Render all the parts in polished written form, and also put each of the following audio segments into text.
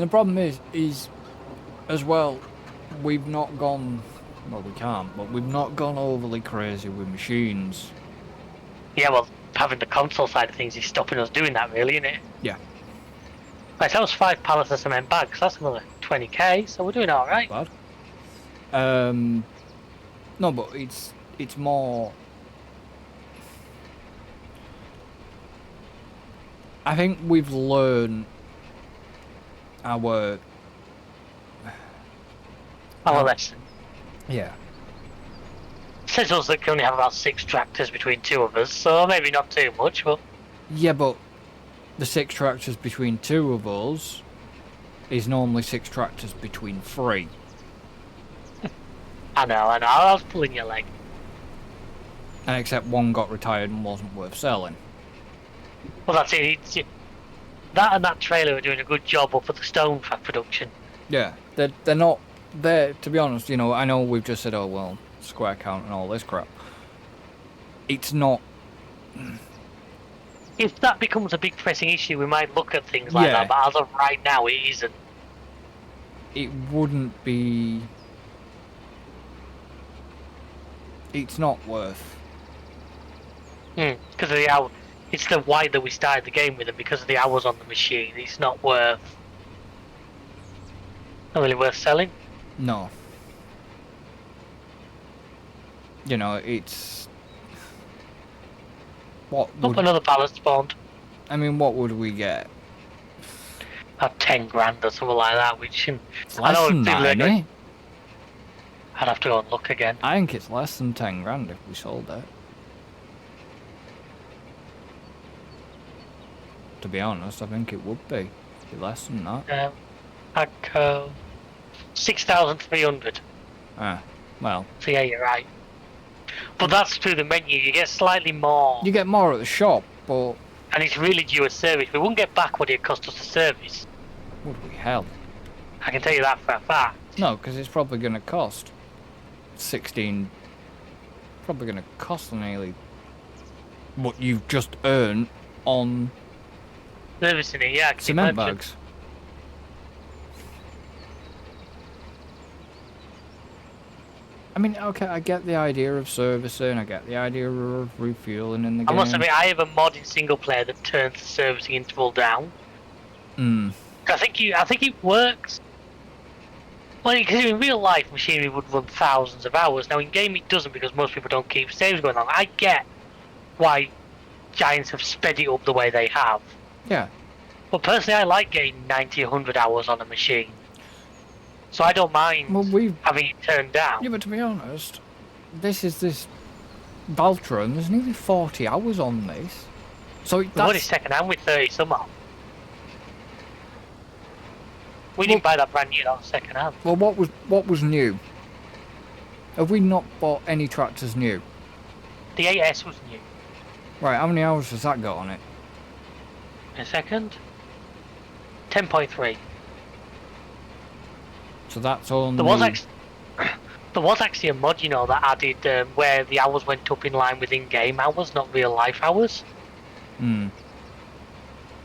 And the problem is as well, we've not gone. Well, we can't, but we've not gone overly crazy with machines. Yeah, well, having the console side of things is stopping us doing that, really, isn't it? Yeah. Right, that was 5 pallets of cement bags. That's another 20k, so we're doing all right. Bad. No, but it's more. I think we've learned our lesson. Yeah. Says us that can only have about 6 tractors between 2 of us, so maybe not too much, but... Yeah, but the 6 tractors between 2 of us is normally 6 tractors between 3. I know, I was pulling your leg. And except one got retired and wasn't worth selling. Well, that's it. That and that trailer are doing a good job up at the stone production. Yeah, they're not... They're, to be honest, you know, I know we've just said, oh, well, square count and all this crap. It's not... If that becomes a big pressing issue, we might look at things like that, but as of right now, it isn't. It wouldn't be... It's not worth... Because of the hour. It's the why that we started the game with, and because of the hours on the machine, it's not worth... Not really worth selling? No. You know, it's... What would... Another ballast spawned. I mean, what would we get? About 10 grand or something like that, which... It's less than that, isn't it? I'd have to go and look again. I think it's less than 10 grand if we sold it. To be honest, I think it would be less than that. I'd go 6,300. Ah, well. So yeah, you're right. But that's through the menu. You get slightly more. You get more at the shop, but... And it's really due a service. We wouldn't get back what it cost us to service. Would we? Hell. I can tell you that for a fact. No, because it's probably going to cost 16... Probably going to cost nearly what you've just earned on... Servicing it, yeah. Cement bags. I mean, okay, I get the idea of servicing, I get the idea of refueling in the game. I must admit, I have a mod in single player that turns the servicing interval down. I think it works. Well, because in real life, machinery would run thousands of hours. Now, in game, it doesn't because most people don't keep saves going on. I get why Giants have sped it up the way they have. Yeah. But personally, I like getting 90, 100 hours on a machine. So I don't mind having it turned down. Yeah, but to be honest, this Valtra, and there's nearly 40 hours on this. So that's... What is second hand with 30 some off? We didn't buy that brand new, that was second hand. Well, what was new? Have we not bought any tractors new? The 8S was new. Right, how many hours has that got on it? A second? 10.3. So that's only... There was actually a mod, you know, that added where the hours went up in line with in-game hours, not real life hours.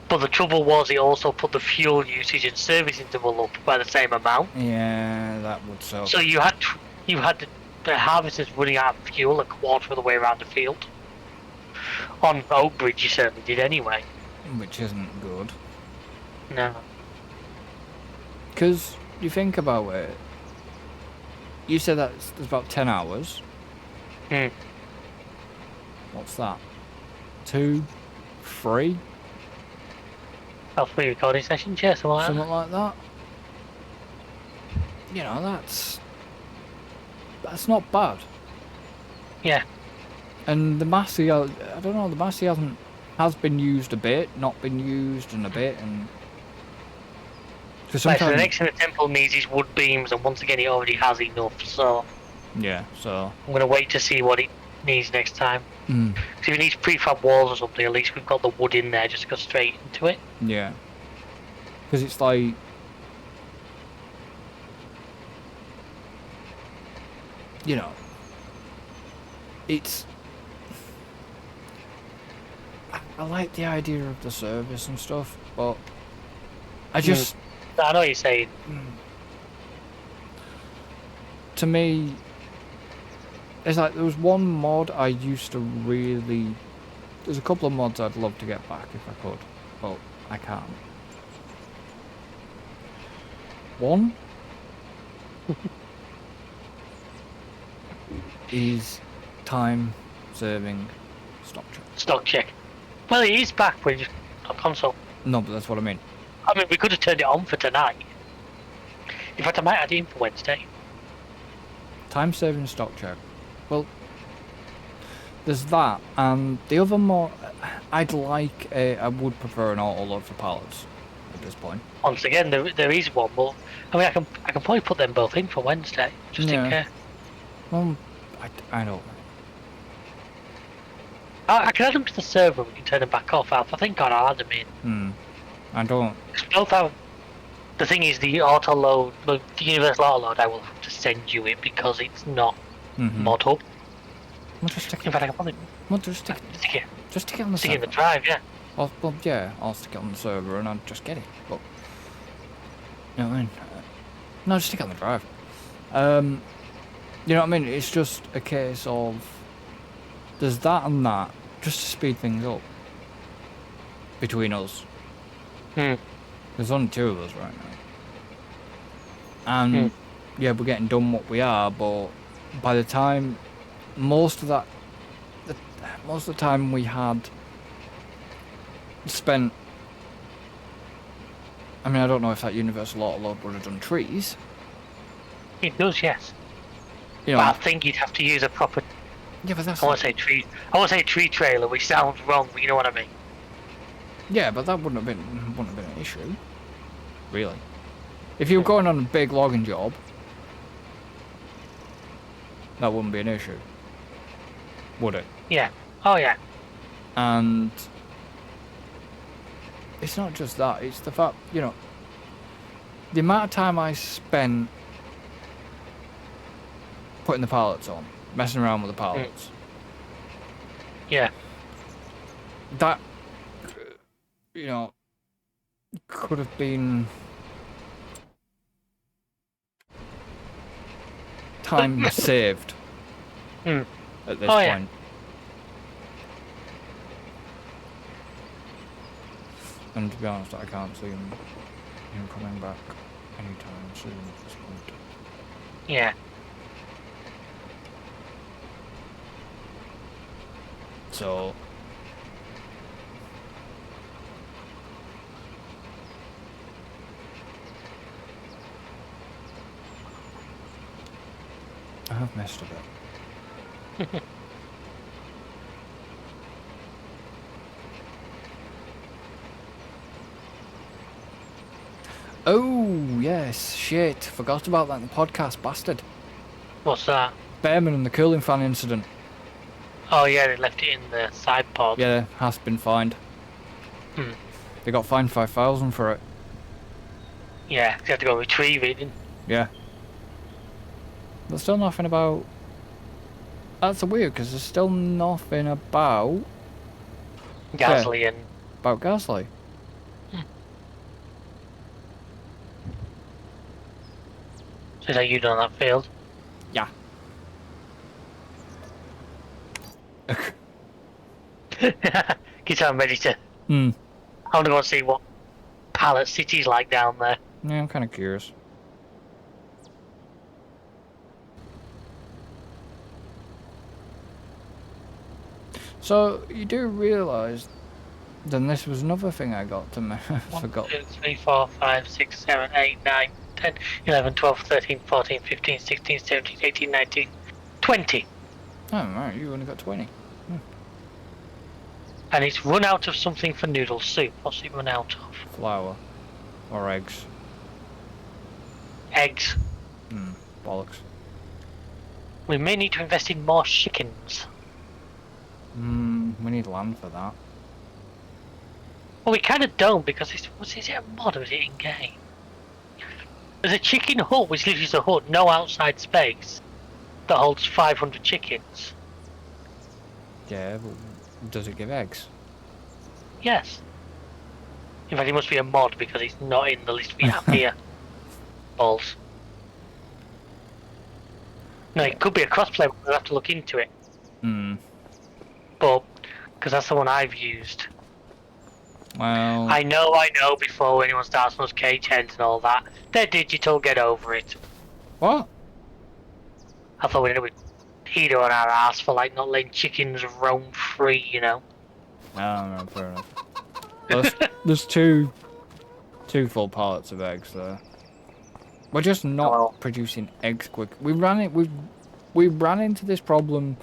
But the trouble was, it also put the fuel usage and service interval up by the same amount. Yeah, that would suck. So you had the harvesters running out of fuel a quarter of the way around the field. On Oak Bridge, you certainly did anyway. Which isn't good. No. Because you think about it, you said that there's about 10 hours. What's that? 2, 3? About 3 recording sessions, yeah, something like that. You know, that's not bad. Yeah. And the Massey, I don't know, the Massey has been used a bit, not been used and a bit, and... So the next thing the temple needs is wood beams, and once again it already has enough, so... Yeah, so... I'm going to wait to see what it needs next time. If it needs prefab walls or something, at least we've got the wood in there just to go straight into it. Yeah. Because it's like... You know... It's... I like the idea of the service and stuff, but... I just... I know what you're saying. To me, it's like there was one mod I used to really... There's a couple of mods I'd love to get back if I could, but I can't. One is time saving stock check. Stock check. Well, it is back when you're on console. No, but that's what I mean. I mean, we could have turned it on for tonight. In fact, I might add it in for Wednesday. Time saving stock check. Well, there's that, and the other mod, I would prefer an auto load for pallets at this point. Once again, there is one, but I mean, I can probably put them both in for Wednesday, just in case. Well, I don't. I can add them to the server. We can turn them back off. I think I'll add them in. I don't. Both have. The thing is, the auto load, the universal auto load, I will have to send you it because it's not mod hub. We'll just stick it. In fact, I can probably. We'll just stick it. Just stick it on the server. Stick it in the drive, yeah. Well, yeah, I'll stick it on the server and I'll just get it. But you know what I mean? No, just stick it on the drive. You know what I mean? It's just a case of there's that and that, just to speed things up between us. There's only two of us right now. And yeah, we're getting done what we are, but by the time most of the time we had spent, I mean, I don't know if that universal auto load would have done trees. It does, yes. You know, but I think you'd have to use a proper. Yeah, but that's. I want to say tree trailer, which sounds wrong, but you know what I mean. Yeah, but that wouldn't have been an issue, really. If you were going on a big logging job, that wouldn't be an issue, would it? Yeah. Oh yeah. And it's not just that; it's the fact, you know, the amount of time I spent putting the pallets on, messing around with the pallets. Yeah. That, you know, could have been time saved at this point. Yeah. And to be honest, I can't see him coming back anytime soon at this point. Yeah. So I have missed a bit. Oh yes, shit! Forgot about that in the podcast, bastard. What's that? Bearman and the cooling fan incident. Oh yeah, they left it in the side pod. Yeah, has been fined. They got fined 5,000 for it. Yeah, they have to go retrieve it. Yeah. There's still nothing about. That's weird because there's still nothing about Gasly and. About Gasly. So is that you done that field? Yeah. Guess I'm ready to. Hmm. I want to go and see what Pallet City's like down there. Yeah, I'm kind of curious. So you do realise, then this was another thing I got to forgot. 1, 2, 3, 4, 5, 6, 7, 8, 9, 10, 11, 12, 13, 14, 15, 16, 17, 18, 19, 20. Oh right, you only got 20. And it's run out of something for noodle soup. What's it run out of? Flour. Or eggs. Eggs. Bollocks. We may need to invest in more chickens. We need land for that. Well, we kind of don't because is it a mod or is it in game? There's a chicken hut, which literally is a hut, no outside space, that holds 500 chickens. Yeah, but does it give eggs? Yes. In fact, he must be a mod because he's not in the list we have here. Balls. No, it could be a crossplay. We'll have to look into it. But because that's the one I've used. Well, I know. Before anyone starts those cage hens and all that, they're digital. Get over it. what? I thought we'd eat on our ass for like not letting chickens roam free. You know. No, fair enough. There's two full pallets of eggs there. We're just not producing eggs quick. We ran into this problem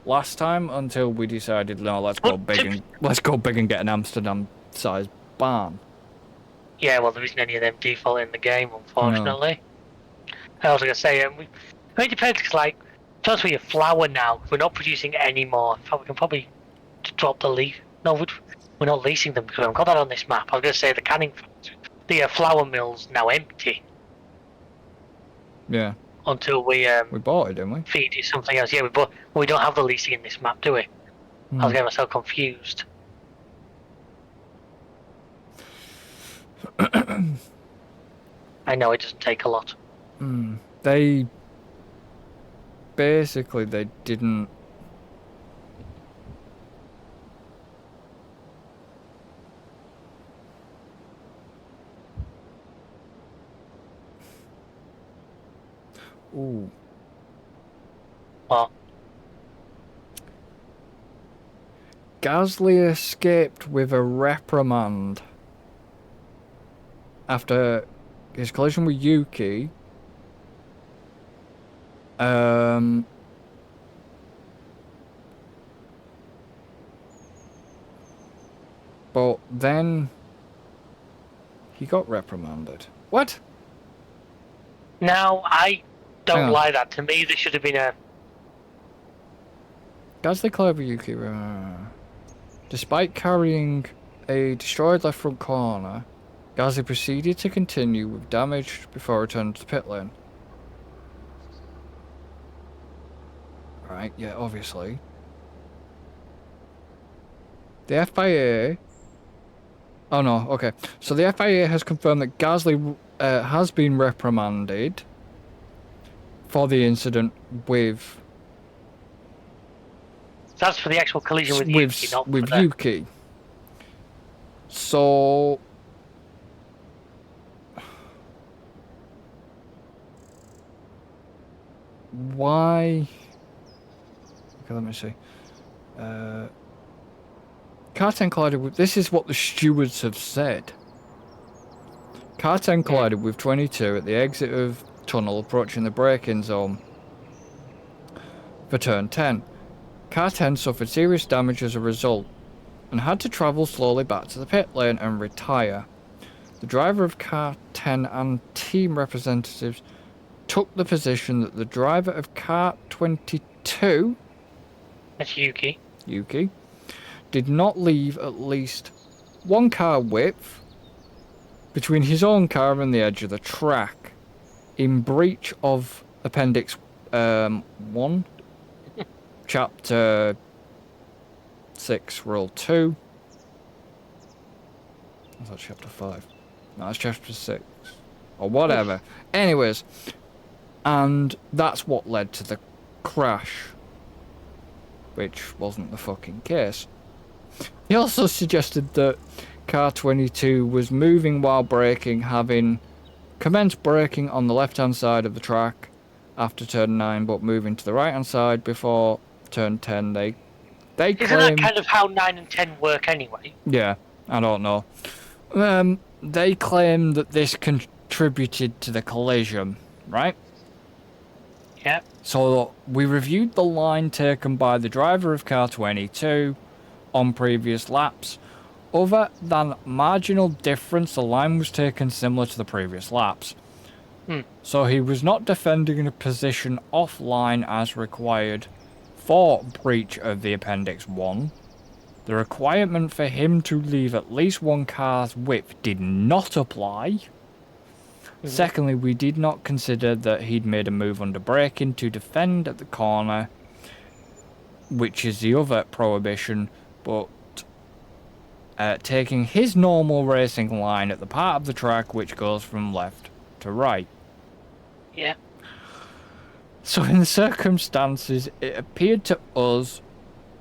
last time until we decided, no, let's go big and get an Amsterdam-sized barn. Yeah, well, there isn't any of them default in the game, unfortunately. No. I was gonna say, it depends. Cause like, just with your flour now, we're not producing any more. In fact, we can probably drop the leaf. No, we're not leasing them because I haven't got that on this map. I was gonna say the flour mill's now empty. Yeah. Until we bought it, didn't we? Feed it something else. Yeah, we don't have the leasing in this map, do we? I was getting myself confused. I know it doesn't take a lot. They didn't. Ooh. What? Gasly escaped with a reprimand after his collision with Yuki. But then he got reprimanded. What? Now, I don't like that. To me, there should have been a... Gasly clever Yuki. Despite carrying a destroyed left front corner, Gasly proceeded to continue with damage before returning to the pit lane. Right, yeah, obviously. The FIA... Oh no, okay. So the FIA has confirmed that Gasly has been reprimanded for the incident with... That's for the actual collision with Yuki, not with for Yuki. So... Why... Okay, let me see. Car 10 collided with... This is what the stewards have said. Car 10 collided with 22 at the exit of tunnel approaching the braking zone for turn 10. Car 10 suffered serious damage as a result and had to travel slowly back to the pit lane and retire. The driver of Car 10 and team representatives took the position that the driver of Car 22... That's Yuki. Did not leave at least one car width between his own car and the edge of the track, in breach of Appendix 1, Chapter 6, Rule 2. I thought Chapter 5. No, it's Chapter 6. Or whatever. Anyways, and that's what led to the crash, which wasn't the fucking case. He also suggested that Car 22 was moving while braking, having commenced braking on the left-hand side of the track after turn 9, but moving to the right-hand side before turn 10. They claim... Isn't that kind of how 9 and 10 work anyway? Yeah, I don't know. They claim that this contributed to the collision, right? Yeah. So we reviewed the line taken by the driver of Car 22 on previous laps. Other than marginal difference, the line was taken similar to the previous laps. So he was not defending a position offline as required for breach of the Appendix 1. The requirement for him to leave at least one car's width did not apply. Secondly, we did not consider that he'd made a move under braking to defend at the corner, which is the other prohibition, but taking his normal racing line at the part of the track which goes from left to right. Yeah. So in the circumstances, it appeared to us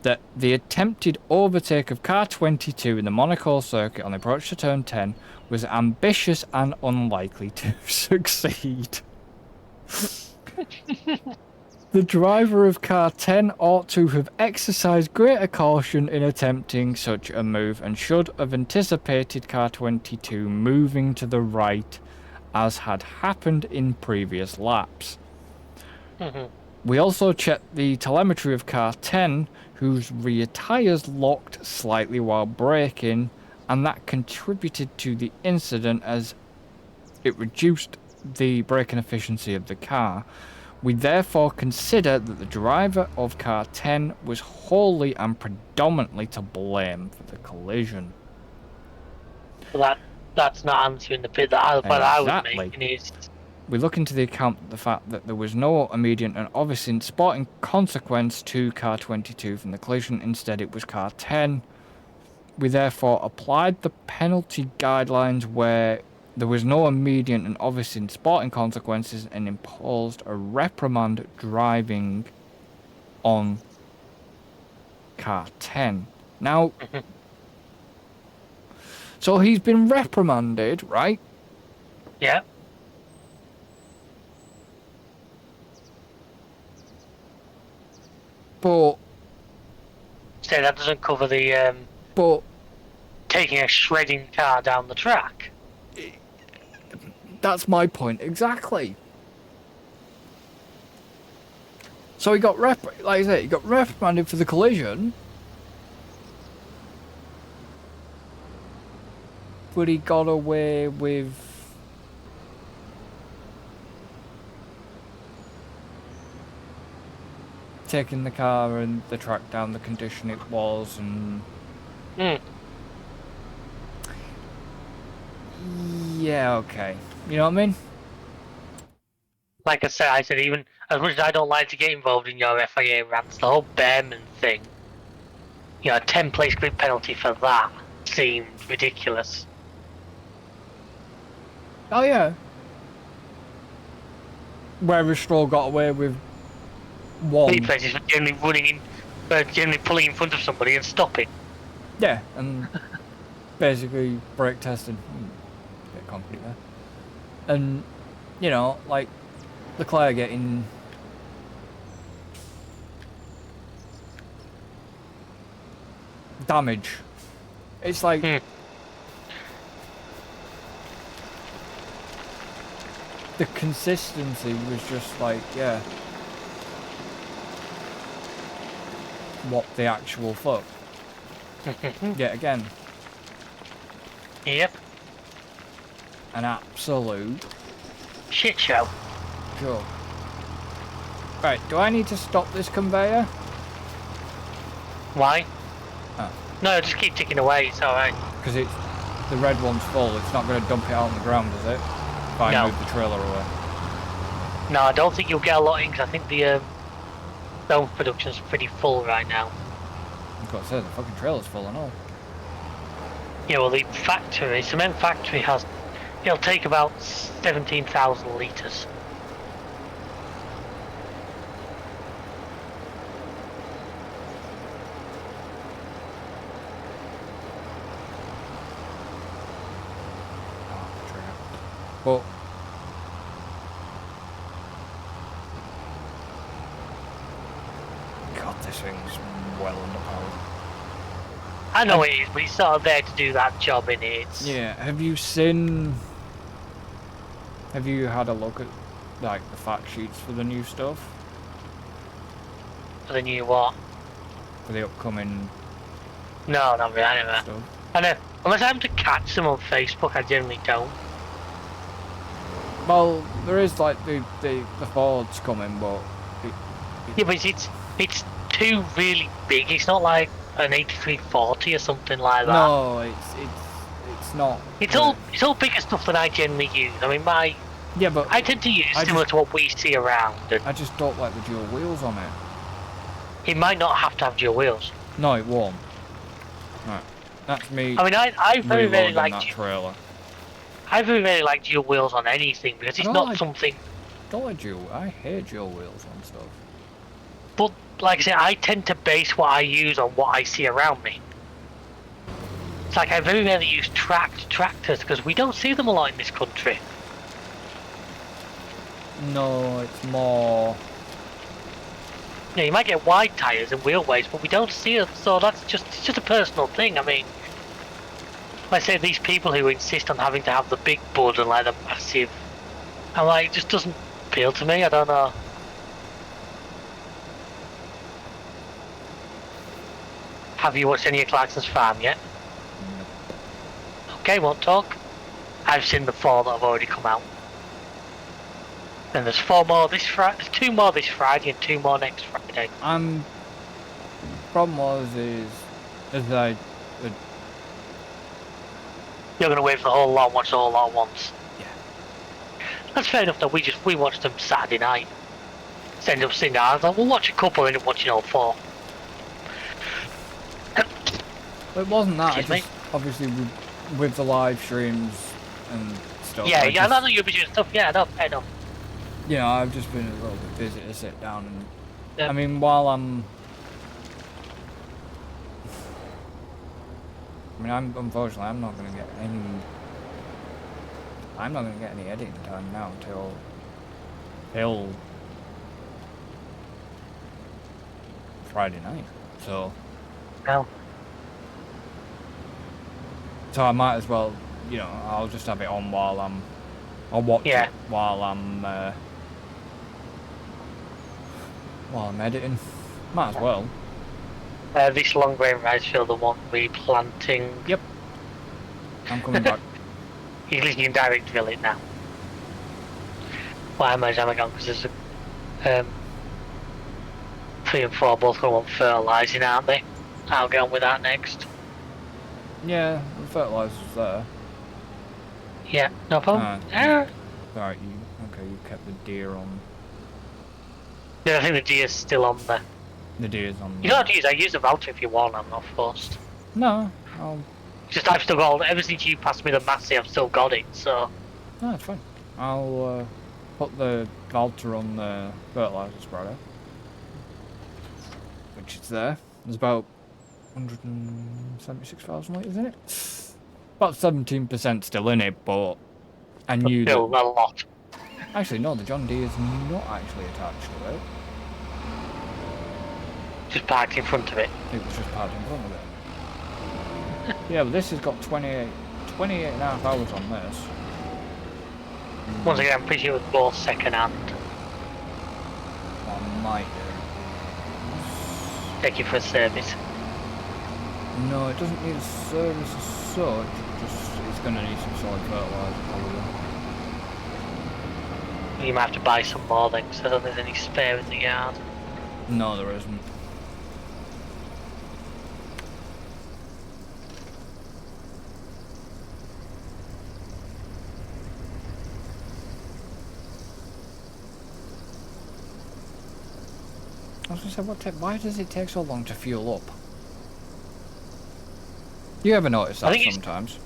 that the attempted overtake of car 22 in the Monaco circuit on the approach to turn 10 was ambitious and unlikely to succeed. The driver of car 10 ought to have exercised greater caution in attempting such a move and should have anticipated car 22 moving to the right as had happened in previous laps. We also checked the telemetry of car 10, whose rear tyres locked slightly while braking, and that contributed to the incident as it reduced the braking efficiency of the car. We therefore consider that the driver of car 10 was wholly and predominantly to blame for the collision. Well, that's not answering the bit that I was making is... We look into the account the fact that there was no immediate and obvious sporting consequence to car 22 from the collision. Instead, it was car 10. We therefore applied the penalty guidelines where there was no immediate and obvious sporting consequences and imposed a reprimand driving on car 10. Now, so he's been reprimanded, right? Yeah. But... So that doesn't cover the, But... taking a shredding car down the track. That's my point, exactly. So he got like I said, he got reprimanded for the collision. But he got away with... taking the car and the track down the condition it was and... Yeah, okay. You know what I mean? Like I said, even as much as I don't like to get involved in your FIA rants, the whole Behrman thing, you know, a 10-place grid penalty for that seemed ridiculous. Oh yeah. Whereas Stroll got away with one. 3 places for generally generally pulling in front of somebody and stopping. Yeah, and basically brake testing. Bit concrete there. And, you know, like, Leclerc getting... damage. It's like... The consistency was just like, yeah. What the actual fuck? Yet again. Yep. An absolute... shit show. Sure. Right, do I need to stop this conveyor? Why? Oh. No, just keep ticking away, it's alright. Because it's... the red one's full, it's not going to dump it out on the ground, is it? If I move the trailer away. No, I don't think you'll get a lot in, because I think the stone production's pretty full right now. I've got to say, the fucking trailer's full and all. Yeah, well, the cement factory has... it'll take about 17,000 litres. But... God, this thing's well underpowered. I know it is, but it's sort of there to do that job, in it. Yeah, have you seen... have you had a look at, like, the fact sheets for the new stuff? For the new what? For the upcoming... No, not really, I never. stuff? I know. Unless I happen to catch them on Facebook, I generally don't. Well, there is, like, the Fords coming, but... Yeah, but it's too really big. It's not like an 8340 or something like that. No, it's not. It's all bigger stuff than I generally use. I mean, I tend to use similar to what we see around. I just don't like the dual wheels on it. It might not have to have dual wheels. No, it won't. Right. That's me I mean, I very rarely reloading that like trailer. I very rarely like dual wheels on anything because it's not something. Don't like dual. I hate dual wheels on stuff. But like I say, I tend to base what I use on what I see around me. It's like I very rarely use tracked tractors because we don't see them a lot in this country. No, it's more. You might get wide tyres and wheelbase, but we don't see them. So it's just a personal thing. I mean, like I say, these people who insist on having to have the big bud and like the massive, I'm like, it just doesn't appeal to me. I don't know. Have you watched any of Clarkson's Farm yet? Okay, won't talk. I've seen the 4 that have already come out. And there's 4 more this Friday. There's 2 more this Friday and 2 more next Friday. Problem is like you're gonna wait for the whole lot and watch the whole lot once. Yeah. That's fair enough though. We watched them Saturday night. So ended up sitting down. I thought we'll watch a couple and end up watching all 4. It wasn't that. Excuse me? Obviously with the live streams and stuff. Yeah, I know you'll be doing stuff. Yeah, I know. You know, I've just been a little bit busy to sit down and. Yeah. I mean, while I'm. Unfortunately, I'm not gonna get any. I'm not gonna get any editing time now until Friday night. So. Well. So I might as well, you know, I'll just have it on while I'll watch it while I'm editing. Might as well. This long grain rice field, the one replanting. Yep. I'm coming back. You can direct drill it now. Well, I imagine I'm going because there's 3 and 4 both going to want fertilising, aren't they? I'll get on with that next. Yeah, the fertiliser's there. Yeah, no problem. Right, you kept the deer on. Yeah, I think the deer's still on there. The deer's on. You don't have to use. I use the voucher if you want. I'm not forced. No, I'll. Just I've still got ever since you passed me the Massey, I've still got it. So. No, it's fine. I'll put the Valter on the fertiliser spreader, which is there. There's about 176,000 litres in it. About 17% still in it, but I knew still that. A lot. Actually, no, the John Deere's not actually attached to it. Just parked in front of it. It was just parked in front of it. Yeah, but this has got 28 and a half hours on this. Once again, I'm pretty sure it was both second hand. I might do. Take you for a service. No, it doesn't need a service as such. It's going to need some solid fertiliser probably. You might have to buy some more then, because I don't think there's any spare in the yard. No, there isn't. I was going to say, why does it take so long to fuel up? You ever notice that sometimes?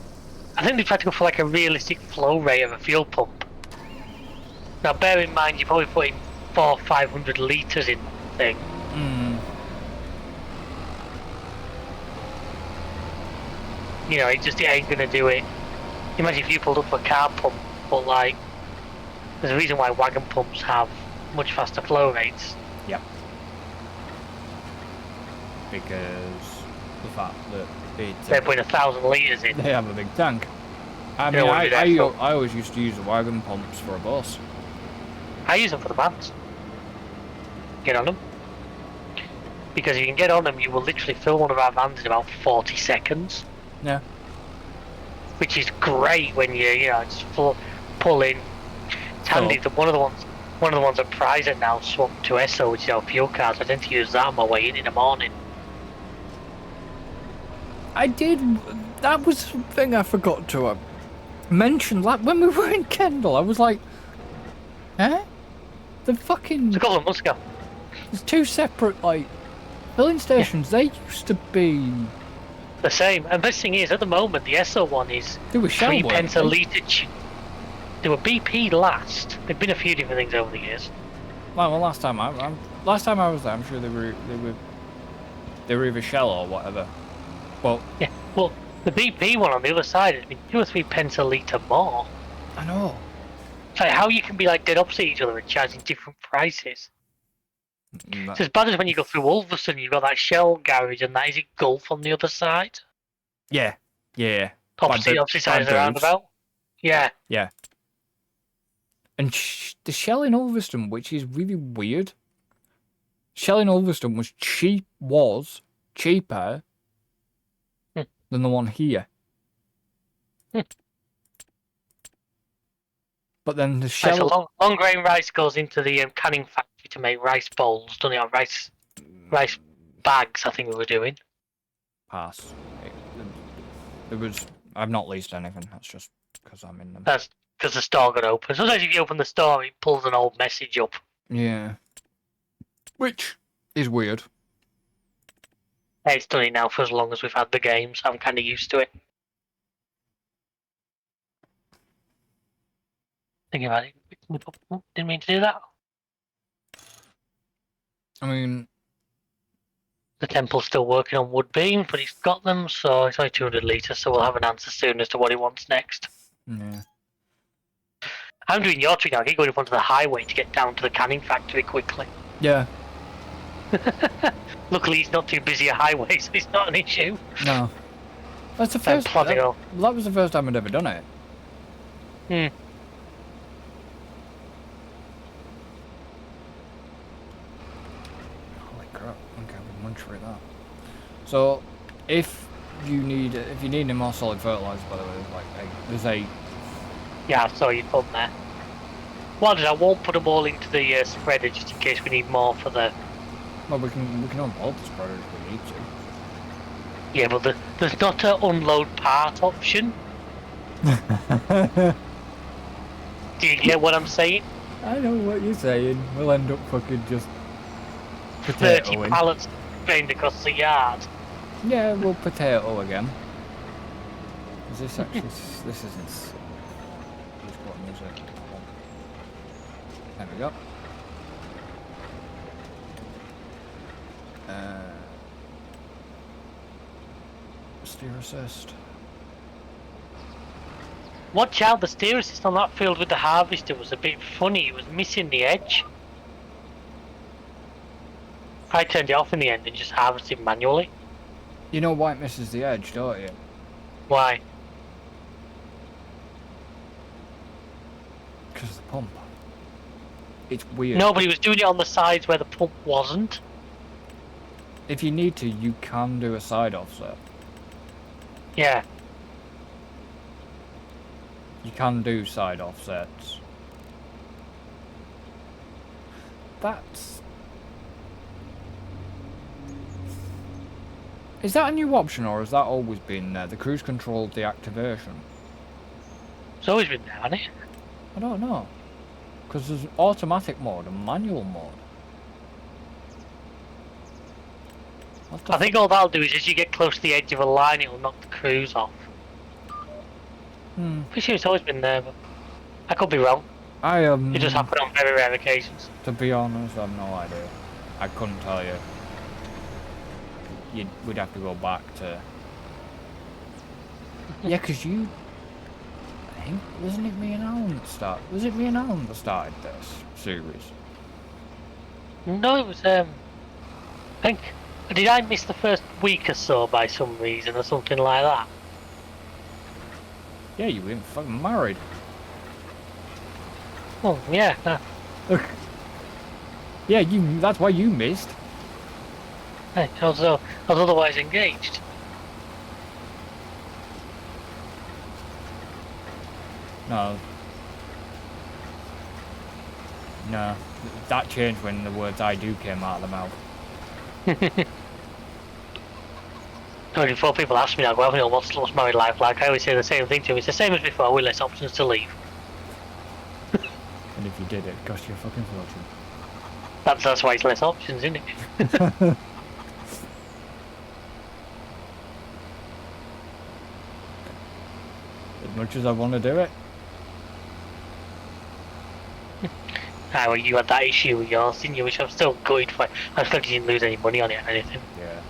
I think they try to go for like a realistic flow rate of a fuel pump. Now bear in mind you're probably putting 400 or 500 litres in the thing. You know, it ain't gonna do it. Imagine if you pulled up a car pump, but like, there's a reason why wagon pumps have much faster flow rates. Yep. Because the fact that they're putting 1,000 litres in. They have a big tank. I mean, I always used to use the wagon pumps for a bus. I use them for the vans. Get on them. Because if you can get on them, you will literally fill one of our vans in about 40 seconds. Yeah. Which is great when you just pull in. It's handy that one of the ones at Prize are now swapped to ESSO, which is our fuel cards. I tend to use that on my way in the morning. I did. That was something I forgot to mention. Like when we were in Kendal, I was like, "Eh? The fucking." It's a couple of months ago. There's 2 separate filling stations. Yeah. They used to be The same. And best thing is, at the moment, the ESSO one is They were Shell, 3 weren't pence a they? litre. They were BP last. There've been a few different things over the years. Well, last time I was there, I'm sure they were either Shell or whatever. But Yeah. Well, the BP one on the other side has been 2 or 3 pence a litre more. I know. It's like how you can be like dead opposite each other and charging different prices. It's as bad as when you go through Ulverston, you've got that Shell garage and that is it Gulf on the other side. Yeah. Opposite side of the Booths. roundabout. Yeah. Yeah. And the Shell in Ulverston, which is really weird. Shell in Ulverston was cheaper than the one here. But then the Shell... Right, so long grain rice goes into the canning factory to make rice bowls, doesn't it? Or rice bags, I think we were doing. Pass. It was... I've not leased anything, that's just because I'm in them. That's because the store got open. Sometimes if you open the store, it pulls an old message up. Yeah. Which is weird. It's done it now for as long as we've had the game, so I'm kind of used to it. Thinking about it, didn't mean to do that. I mean... The temple's still working on wood beams, but he's got them, so it's only 200 litres, so we'll have an answer soon as to what he wants next. Yeah. I'm doing your trick now. I keep going up onto the highway to get down to the canning factory quickly. Yeah. Luckily, he's not too busy a highway, so it's not an issue. No. That's the first time. That was the first time I'd ever done it. Hmm. Holy crap! Okay, we munch for that. So, if you need any more solid fertilizer, by the way, there's a. Yeah, I saw you put there. Well, I won't put them all into the spreader just in case we need more for the. Well, we can unload the spreader if we need to. Yeah, but there's not an unload part option. Do you get what I'm saying? I know what you're saying. We'll end up fucking just 30 pallets drained across the yard. Yeah, we'll potato again. Is this actually... this isn't... Which button is it? There we go. Steer assist. Watch out, the steer assist on that field with the harvester was a bit funny. It was missing the edge. I turned it off in the end and just harvested manually. You know why it misses the edge, don't you? Why? Because of the pump. It's weird. No, but he was doing it on the sides where the pump wasn't. If you need to, you can do a side offset. Yeah. You can do side offsets. That's... Is that a new option, or has that always been there? The cruise control deactivation? It's always been there, hasn't it? I don't know. Because there's automatic mode and manual mode. I think all that'll do is as you get close to the edge of a line, it'll knock the cruise off. Pretty sure it's always been there, but I could be wrong. It just happened on very rare occasions. To be honest, I have no idea. I couldn't tell you. We'd have to go back to... Yeah, because you... I think, wasn't it me and Alan that started? Was it me and Alan that started this series? No, it was, I think... Did I miss the first week or so by some reason or something like that? Yeah, you weren't fucking married. Oh, yeah. Yeah, that's why you missed. I was otherwise engaged. No. No. That changed when the words I do came out of the mouth. 24 people ask me now, well, what's married life like? I always say the same thing to them. It's the same as before, with less options to leave. And if you did, it cost you a fucking fortune. That's why it's less options, isn't it? much as I want to do it. Ah, well, you had that issue with yours, didn't you? Which I'm still gutted for. I'm glad you didn't lose any money on it or anything. Yeah.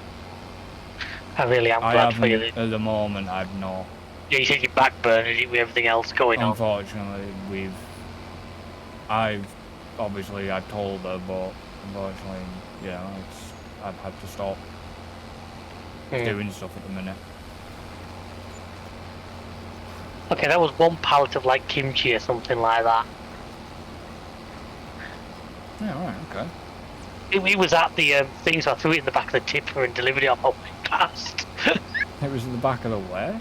I really am I glad for you. haven't, at the moment, I've not. Yeah, you said you backburned it with everything else going on. Unfortunately, I've told her, but unfortunately, I've had to stop doing stuff at the minute. Okay, that was one pallet of like kimchi or something like that. Yeah, right, okay. It was at the thing, so I threw it in the back of the tipper and delivered it on my way past. It was at the back of the where?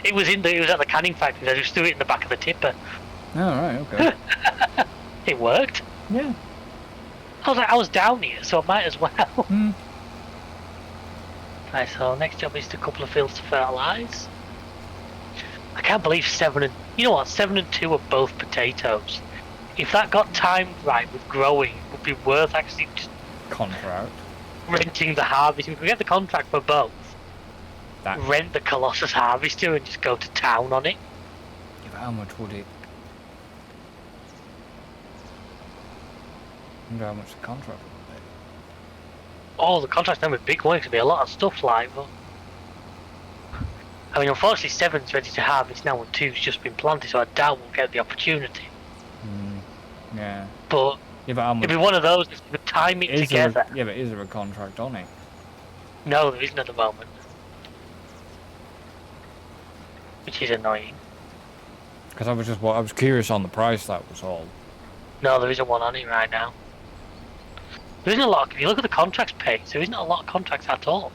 It was at the canning factory. So I just threw it in the back of the tipper. Oh, right, okay. It worked. Yeah. I was down here, so I might as well. Hmm. Right, so next job is a couple of fields to fertilise. I can't believe 7 and... You know what, 7 and 2 are both potatoes. If that got timed right with growing, it would be worth actually just... Contract. renting the harvest. If we get the contract for both, rent the Colossus harvester and just go to town on it. Yeah, but how much would it... I wonder how much the contract would be. Oh, the contract's done with big one. It could be a lot of stuff like that. I mean, unfortunately, 7's ready to harvest now and 2's just been planted, so I doubt we'll get the opportunity. Yeah. But yeah, but how much... it'd be one of those if we could time it together. Yeah, but is there a contract on it? No, there isn't at the moment. Which is annoying. Because I was curious on the price, that was all. No, there isn't one on it right now. There isn't a lot. If you look at the contracts page, there isn't a lot of contracts at all.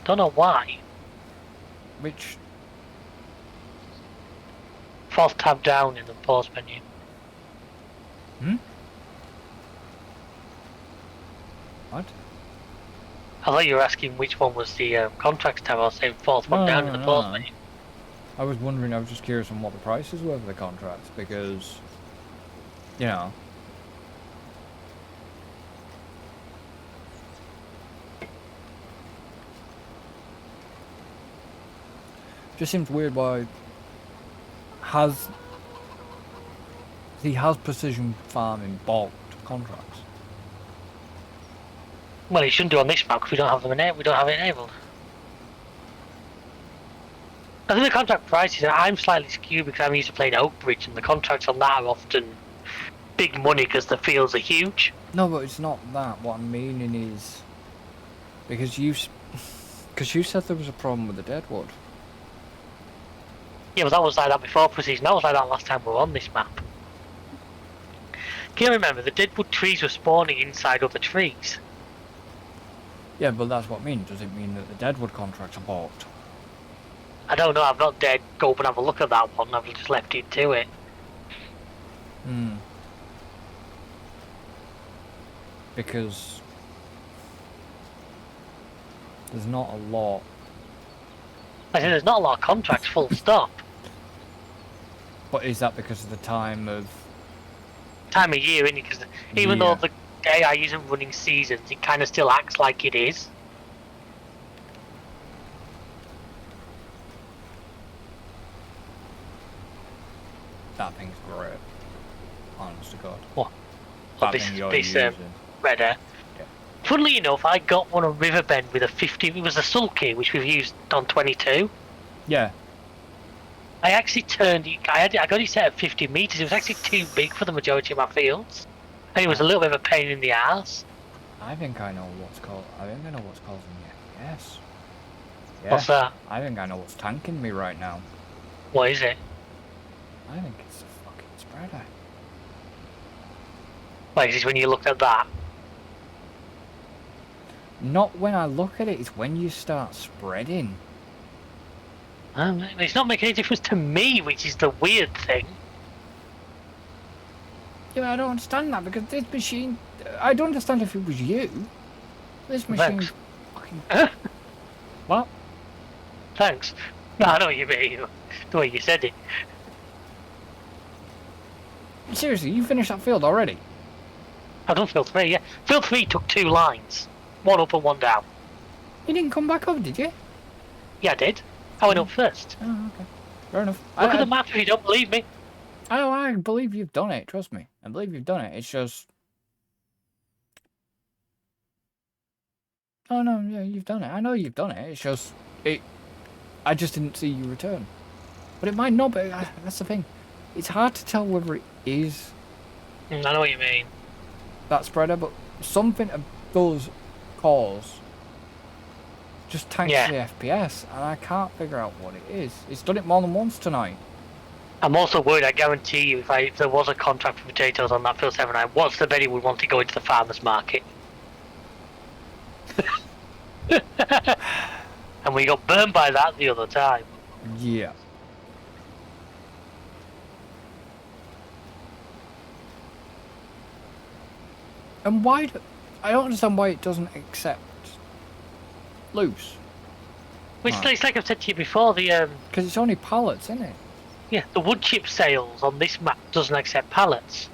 Don't know why. Which? 4th tab down in the pause menu. What? I thought you were asking which one was the contracts tab. I was saying 4th one down in the pause menu. I was wondering, I was just curious on what the prices were for the contracts, because, you know. Just seems weird why has precision farming balked contracts? Well, it shouldn't do on this map because we don't have them we don't have it enabled. I think the contract prices, I'm slightly skewed because I'm used to playing Oak Bridge, and the contracts on that are often big money because the fields are huge. No, but it's not that. What I'm meaning is because you said there was a problem with the deadwood. Yeah, but that was like that before precision. That was like that last time we were on this map. Can you remember the deadwood trees were spawning inside other trees? Yeah, but that's what I mean. Does it mean that the deadwood contracts are balked? I don't know. I've not dared go up and have a look at that one. I've just left it to it. Because there's not a lot. I said there's not a lot of contracts, full stop. But is that because of the time of year, isn't it? Because even though the AI isn't running seasons, it kind of still acts like it is. That thing's great. Honest to God. What? This red air. Yeah. Funnily enough, I got one on Riverbend with a 50. It was a sulky, which we've used on 22. Yeah. I actually turned it. I got it set at 50 meters. It was actually too big for the majority of my fields, and it was a little bit of a pain in the ass. I think I know what's causing me. Yes. Yeah. What's that? I think I know what's tanking me right now. What is it? I think it's the fucking spreader. Like, is this when you looked at that? Not when I look at it, it's when you start spreading. It's not making any difference to me, which is the weird thing. Yeah, I don't understand that, because this machine... I don't understand if it was you. This machine... fucking... What? Thanks. No, I know what you mean. The way you said it. Seriously, you finished that field already? I've done field 3, yeah. Field 3 took 2 lines. 1 up and 1 down. You didn't come back up, did you? Yeah, I did. I went up first. Oh, okay. Fair enough. Look at the map if you don't believe me. I believe you've done it. Trust me. I believe you've done it. It's just. Oh no, yeah, you've done it. I know you've done it. It's just I just didn't see you return. But it might not be. That's the thing. It's hard to tell whether it is. I know what you mean. That spreader, but something does cause just tanks the FPS, and I can't figure out what it is. It's done it more than once tonight. I'm also worried. I guarantee you, if there was a contract for potatoes on that Phil 79, what's the bet he would want to go into the farmers market? And we got burned by that the other time. Yeah. And why? I don't understand why it doesn't accept loose. It's like I've said to you before. The because it's only pallets, isn't it? Yeah, the wood chip sales on this map doesn't accept pallets.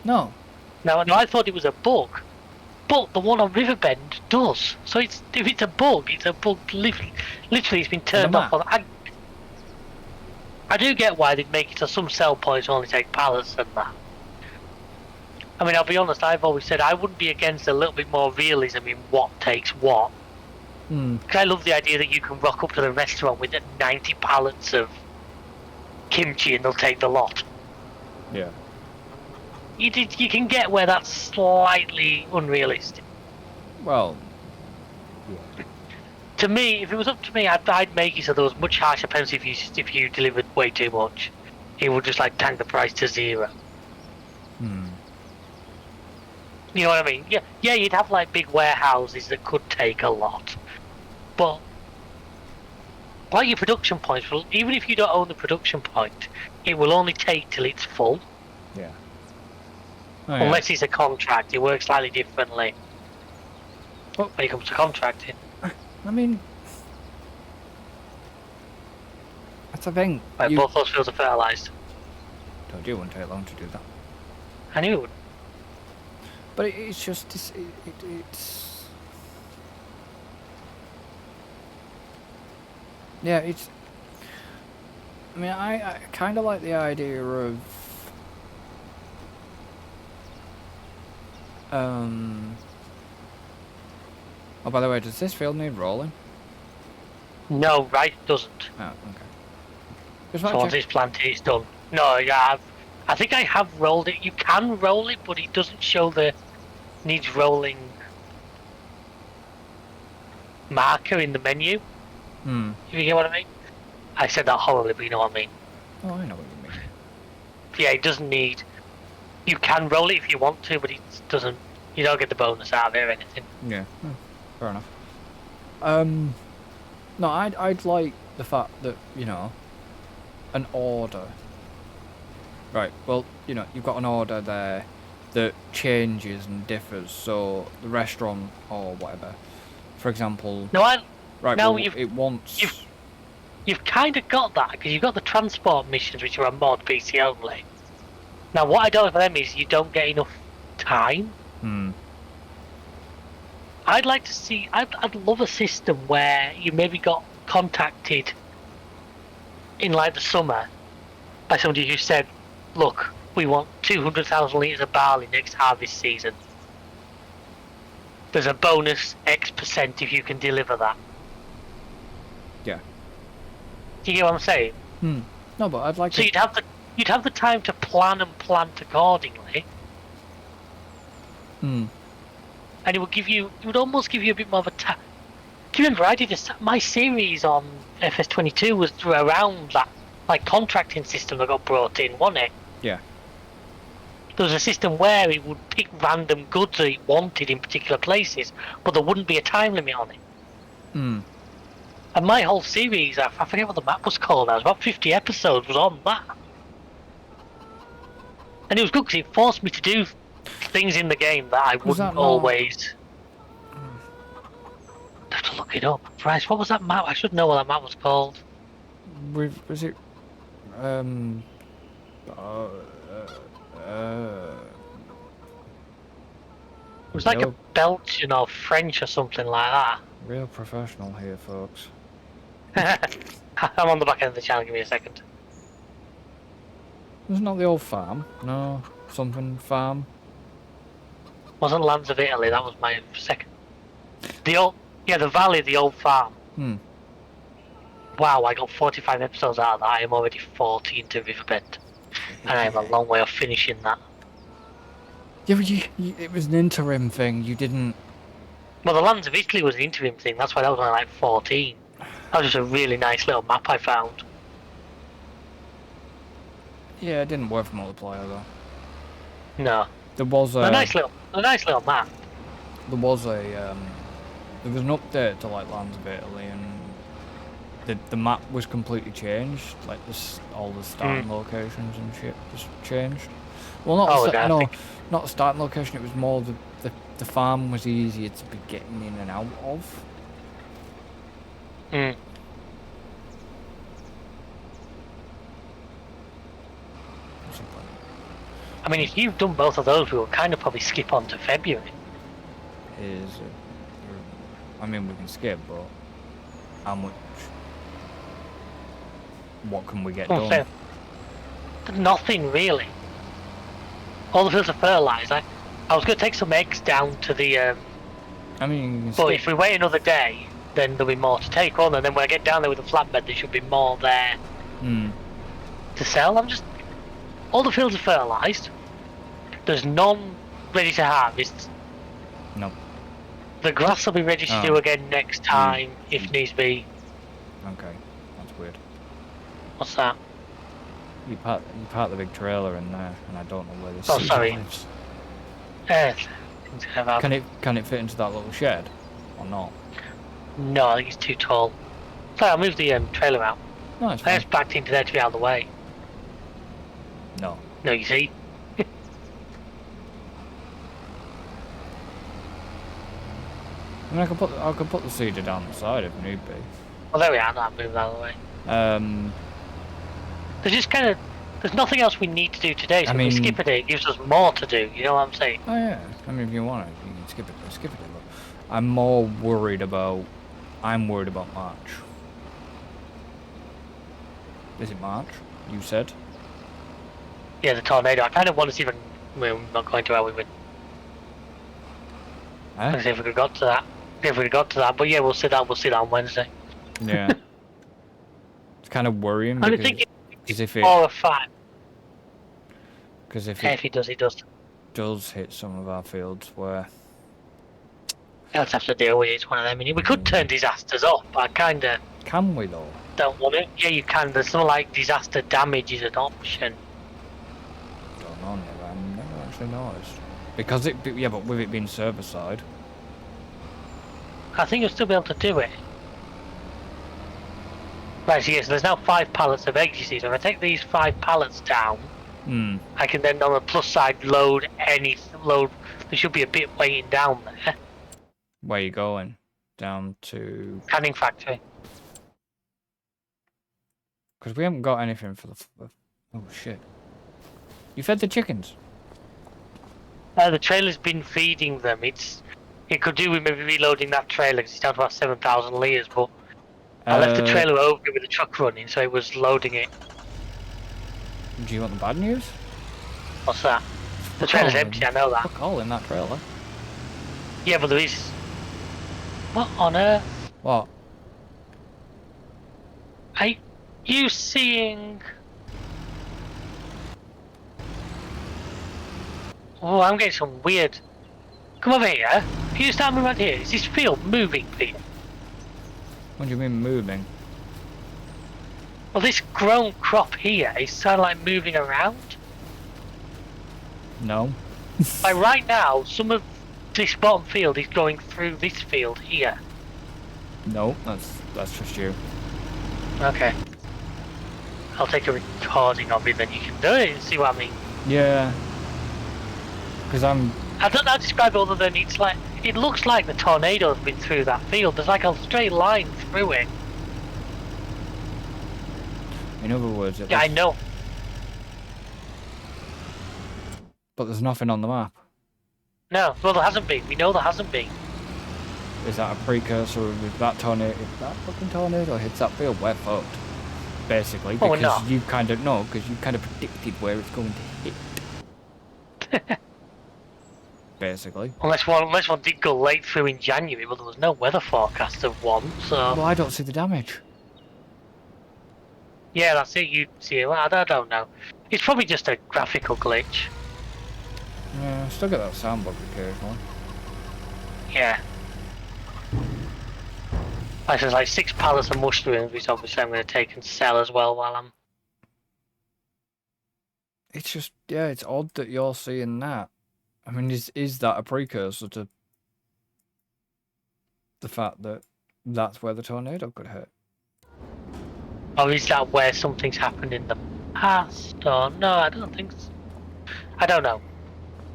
No. Now I thought it was a bug, but the one on Riverbend does. So if it's a bug, it's a bug. Literally, it's been turned off. I do get why they'd make it so some sell points only take pallets and that. I mean, I'll be honest. I've always said I wouldn't be against a little bit more realism in what takes what. Because I love the idea that you can rock up to the restaurant with 90 pallets of kimchi and they'll take the lot. Yeah. You can get where that's slightly unrealistic. Well. Yeah. To me, if it was up to me, I'd make it so there was much harsher penalty if you delivered way too much. It would just like tank the price to zero. You know what I mean? Yeah, you'd have like big warehouses that could take a lot. But like your production points, well, even if you don't own the production point, it will only take till it's full. Yeah. Unless it's a contract, it works slightly differently. When it comes to contracting. I mean, that's the thing. Like both those fields are fertilised. Told you it wouldn't take long to do that. I knew it would. But it's just it's. Yeah, it's. I mean, I kind of like the idea of. Oh, by the way, does this field need rolling? No, right doesn't. Oh, okay. So once it's planted, it's done. No, yeah, I think I have rolled it. You can roll it, but it doesn't show the needs rolling marker in the menu. If you get what I mean. I said that horribly, but you know what I mean. Oh, I know what you mean. Yeah, it doesn't need. You can roll it if you want to, but it doesn't. You don't get the bonus out of it or anything. Yeah, fair enough. No, I'd like the fact that, you know, an order. Right, well, you know, you've got an order there that changes and differs, so the restaurant or whatever, for example. No, right, now well, it wants. You've kind of got that because you've got the transport missions, which are on mod PC only. Now, what I don't like for them is you don't get enough time. I'd like to see. I'd love a system where you maybe got contacted in like the summer by somebody who said, "Look, we want 200,000 litres of barley next harvest season. There's a bonus X% if you can deliver that." Yeah. Do you get what I'm saying? No, but I'd like. So you'd have the time to plan and plant accordingly. And it would almost give you a bit more of a do you remember I did my series on FS22 was around that like contracting system that got brought in, wasn't it? Yeah. There was a system where it would pick random goods that it wanted in particular places, but there wouldn't be a time limit on it. And my whole series, I forget what the map was called now, it was about 50 episodes, was on that. And it was good because it forced me to do things in the game that I wouldn't always. I have to look it up. Bryce, what was that map? I should know what that map was called. Was it? It was like a Belgian or French or something like that. Real professional here, folks. I'm on the back end of the channel, give me a second. It's not the old farm. No, something farm. Wasn't Lands of Italy, that was my second. The Valley, the old farm. Wow, I got 45 episodes out of that. I am already 14 to Riverbend. And I am a long way off finishing that. Yeah, but it was an interim thing. You didn't. Well, the Lands of Italy was an interim thing. That's why that was only like 14. That was just a really nice little map I found. Yeah, it didn't work for multiplayer though. No. There was a nice little map. There was an update to like Lands of Italy, and the map was completely changed. Like all the starting locations and shit was changed. Well, not the starting location. It was more the farm was easier to be getting in and out of. I mean, if you've done both of those, we will kind of probably skip on to February. I mean, we can skip, but how much? What can we get done? Nothing really. All the fields are fertilised. I was going to take some eggs down to the. I mean, but if we wait another day, then there'll be more to take on, and then when I get down there with the flatbed, there should be more there to sell. All the fields are fertilised. There's none ready to harvest. No. The grass will be ready to do again next time, if needs be. Okay, that's weird. What's that? You parked the big trailer in there, and I don't know where this lives. Can it fit into that little shed, or not? No, I think it's too tall. Sorry, I'll move the trailer out. No, it's fine. I just backed into there to be out of the way. No. No, you see? I mean, I could put the cedar down the side if need be. Well, there we are. I'll move out of the way. There's nothing else we need to do today. So if we skip a day, it gives us more to do. You know what I'm saying? Oh yeah. I mean, if you want it, you can skip it. Skip it. But I'm worried about March. Is it March? You said. Yeah, the tornado. I kind of want to see if we're not going to how we win. Let's see if we could got to that. But yeah, we'll see that on Wednesday. Yeah. It's kind of worrying because if it 4 or 5. Because if he does hit some of our fields where I'll have to deal with it. It's one of them. We could turn disasters off, but I kind of. Can we though? Don't want it. Yeah, you can. There's something like disaster damage is an option. Don't know. I've never actually noticed. Because but with it being server side. I think you'll still be able to do it. Right, so yes, there's now 5 pallets of eggs, you see. So if I take these 5 pallets down, I can then on the plus side load. There should be a bit waiting down there. Where are you going? Down to canning factory. Because we haven't got anything for the. Oh shit! You fed the chickens. The trailer's been feeding them. It could do with maybe reloading that trailer because it's down to about 7,000 litres, but I left the trailer open with the truck running, so it was loading it. Do you want the bad news? What's that? The trailer's empty, I know that. Fuck all in that trailer. Yeah, but there is. What on earth? What? Are you seeing? Oh, I'm getting some weird. Come over here. Can you start moving around here? Is this field moving, Pete? What do you mean moving? Well, this grown crop here is sort of like moving around. No. Like right now, some of this bottom field is going through this field here. No, that's just you. Okay. I'll take a recording of it, then you can do it and see what I mean. Yeah. Because I don't know how to describe it other than it looks like the tornado's been through that field. There's like a straight line through it. In other words, I know. But there's nothing on the map. No, well there hasn't been. We know there hasn't been. Is that a precursor of that tornado? If that fucking tornado hits that field, we're fucked. basically, Oh, we're because not. you kind of know, because you kind of predicted where it's going to hit. Basically. Unless one did go late through in January, but there was no weather forecast of one, so... Well, I don't see the damage. Yeah, that's it, you see it. I don't know. It's probably just a graphical glitch. Yeah, I still get that sound bug occasionally. Yeah. There's like 6 pallets of mushrooms, which obviously I'm going to take and sell as well while I'm... It's just, yeah, it's odd that you're seeing that. I mean, is that a precursor to the fact that that's where the tornado could hit? Or is that where something's happened in the past? Or no, I don't think so. I don't know.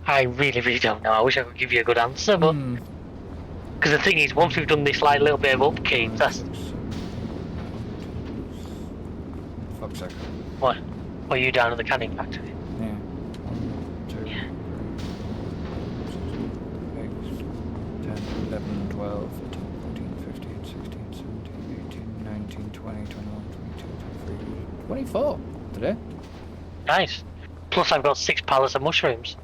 I really, really don't know. I wish I could give you a good answer, but... Because the thing is, once we've done this like little bit of upkeep, that's... Fuck's sake. What? Are you down at the canning factory? Yeah. 1, 2, Yeah. 3, 6, 8, 10, 11, 12, 13, 14, 15, 16, 17, 18, 19, 20, 21, 22, 23, 24 today. Nice. Plus I've got 6 pallets of mushrooms.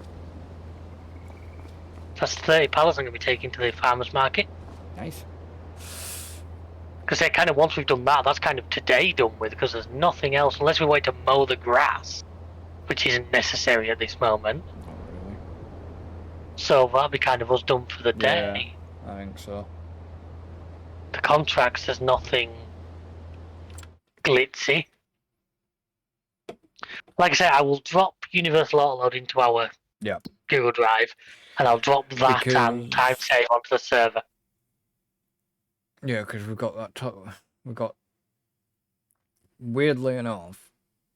That's 30 pallets I'm going to be taking to the farmer's market. Nice. Because they're kind of, once we've done that, that's kind of today done with, because there's nothing else, unless we wait to mow the grass, which isn't necessary at this moment. Not really. So that'll be kind of us done for the day. Yeah, I think so. The contracts, there's nothing glitzy. Like I said, I will drop Universal Autoload into our Google Drive, and I'll drop that and time save onto the server. Yeah, because we've got that. We've got, weirdly enough,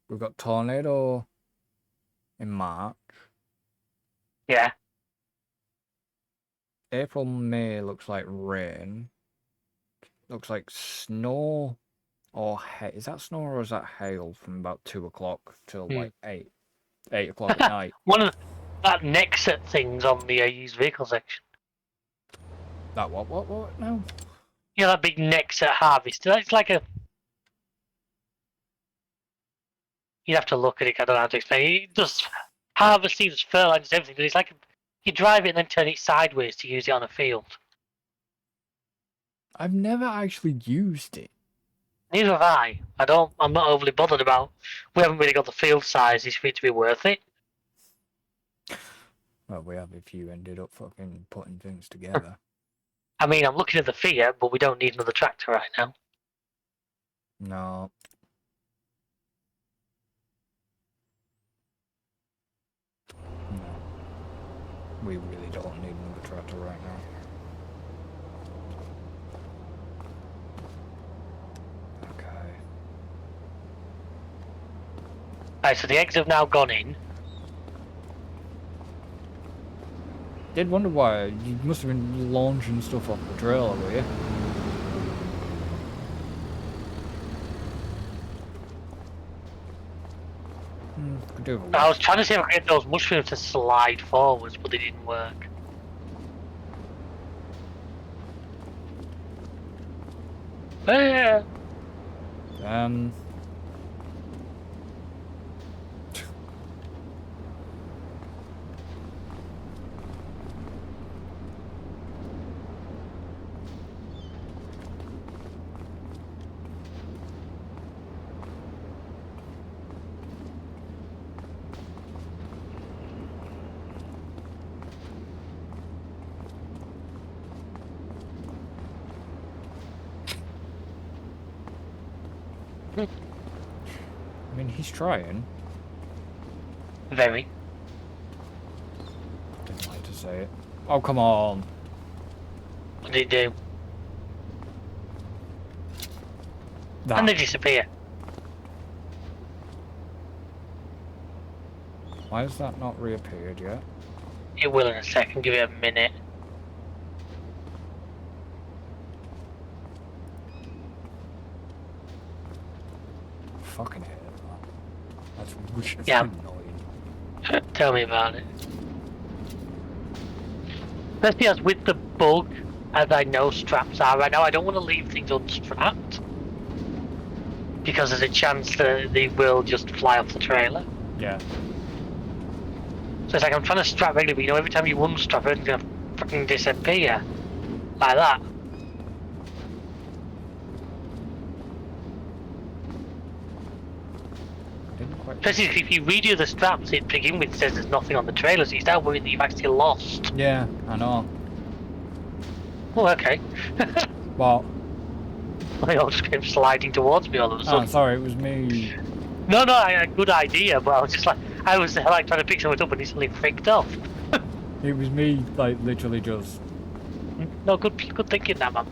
we've got tornado in March. Yeah. April, May looks like rain. Looks like snow or hail. Is that snow or is that hail from about 2 o'clock till like 8 o'clock at night? One of that Nexet things on the used vehicle section. That what now? Yeah, that big Nexet harvest. It's like a... You'd have to look at it, I don't know how to explain it. It does harvesting, there's fertilizers, everything. It's like you drive it and then turn it sideways to use it on a field. I've never actually used it. Neither have I. I'm not overly bothered about... We haven't really got the field sizes for it to be worth it. Well, we have if you ended up fucking putting things together. I mean, I'm looking at the Fiat, but we don't need another tractor right now. No. We really don't need another tractor right now. Okay. Right, so the eggs have now gone in. Did wonder why you must have been launching stuff off the trailer, were you? Could do with a I was trying to see if I could get those mushrooms to slide forwards, but they didn't work. Yeah. I mean, he's trying. Very. Didn't like to say it. Oh, come on. What did he do? That. And they disappear. Why has that not reappeared yet? It will in a second, give it a minute. Fucking hate that. That's really Yeah. annoying. Tell me about it. Especially as with the bug, as I know straps are right now, I don't want to leave things unstrapped. because there's a chance that they will just fly off the trailer. Yeah. So it's like I'm trying to strap regularly, but every time you unstrap, it's gonna fucking disappear like that. Especially if you redo the straps, it to begin with says there's nothing on the trailer, so you start worrying that you've actually lost. Yeah, I know. Oh, okay. What? They all just came sliding towards me all of a sudden. Oh, sorry, it was me. No, a good idea, but I was just like, I was like trying to pick something up and he suddenly freaked off. It was me, like, literally just No, good thinking that, man.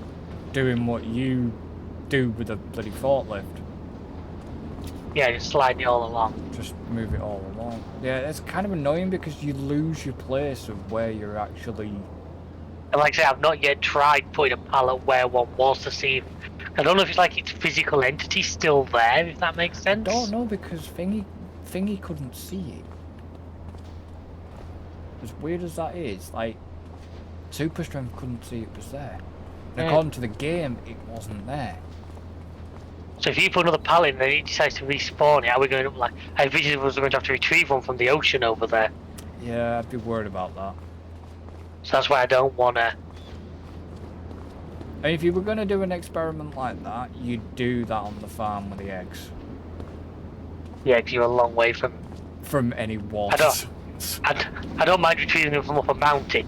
doing what you do with a bloody forklift. Yeah, just sliding it all along. Just move it all along. Yeah, it's kind of annoying because you lose your place of where you're actually... And like I say, I've not yet tried putting a pallet where one was to see if... I don't know if it's like its physical entity still there, if that makes sense. I don't know, because Thingy couldn't see it. As weird as that is, like, Super Strength couldn't see it was there. And according to the game, it wasn't there. So if you put another pallet in and it decides to respawn it, are we going to, like, I envision us going to have to retrieve one from the ocean over there. Yeah, I'd be worried about that. So that's why I don't want to... And if you were going to do an experiment like that, you'd do that on the farm with the eggs. Yeah, because you're a long way from... From any water. I don't mind retrieving them from up a mountain.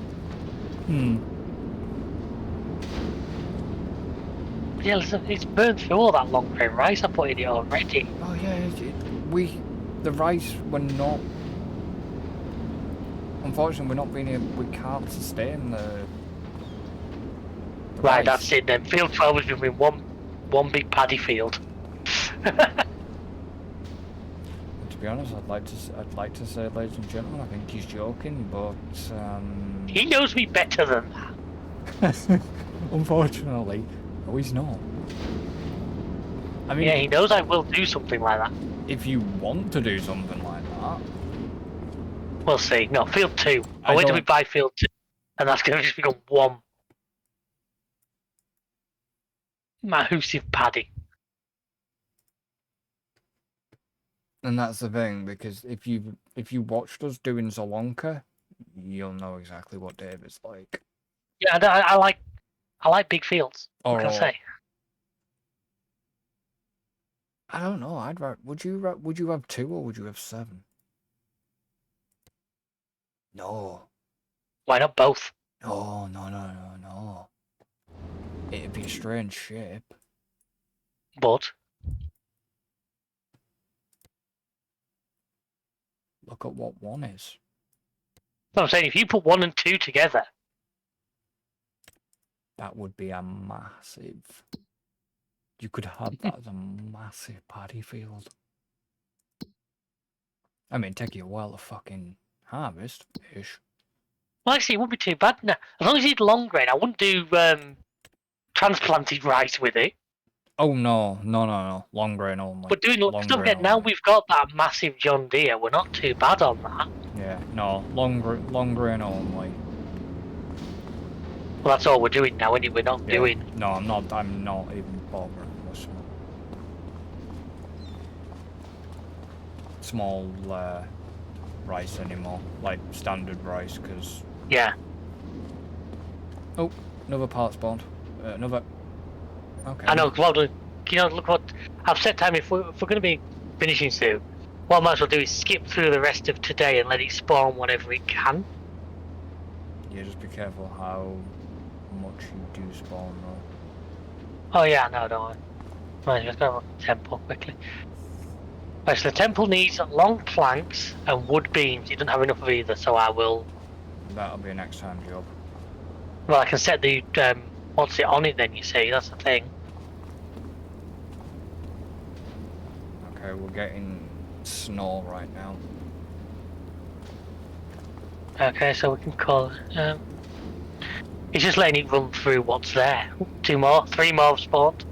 Yeah, it's burned through all that long grain rice I put in it already. Oh yeah, the rice, we're not... Unfortunately, we're not being able... We can't sustain the right, rice. that's it then. Field 12 has been one big paddy field. To be honest, I'd like to say, ladies and gentlemen, I think he's joking, but He knows me better than that. Unfortunately, no, he's not. I mean, yeah, he knows I will do something like that. If you want to do something like that, we'll see. No, field 2. I wait till we buy field 2, and that's going to just become one massive paddy. And that's the thing, because if you watched us doing Zolonka, you'll know exactly what David's like. Yeah, I like big fields. What can I say? I don't know. Would you have 2 or would you have 7? No. Why not both? No. It'd be a strange shape. But look at what 1 is. No, I'm saying if you put 1 and 2 together, that would be a massive... You could have that as a massive paddy field. I mean, take you a while to fucking harvest-ish. Well, actually, it wouldn't be too bad now. As long as it's long grain, I wouldn't do transplanted rice with it. Oh, no. Long grain only. But don't forget, now we've got that massive John Deere, we're not too bad on that. Yeah, no, long grain only. Well, that's all we're doing now, anyway. We're not doing... No, I'm not even bothering with small rice anymore, like standard rice, because... Yeah. Oh, another pallet spawned. Another... Okay. I know, well done. You know, look what... I've set time, if we're going to be finishing soon, what I might as well do is skip through the rest of today and let it spawn whatever it can. Yeah, just be careful how much you do spawn, though. Oh yeah, no, don't worry. Right, let's go to the temple quickly. Right, so the temple needs long planks and wood beams. It doesn't have enough of either, so I will... That'll be a next time job. Well, I can set the... what's it on it then, you see? That's the thing. Okay, we're getting snow right now. Okay, so we can call it... it's just letting it run through what's there. 3 more have spawned.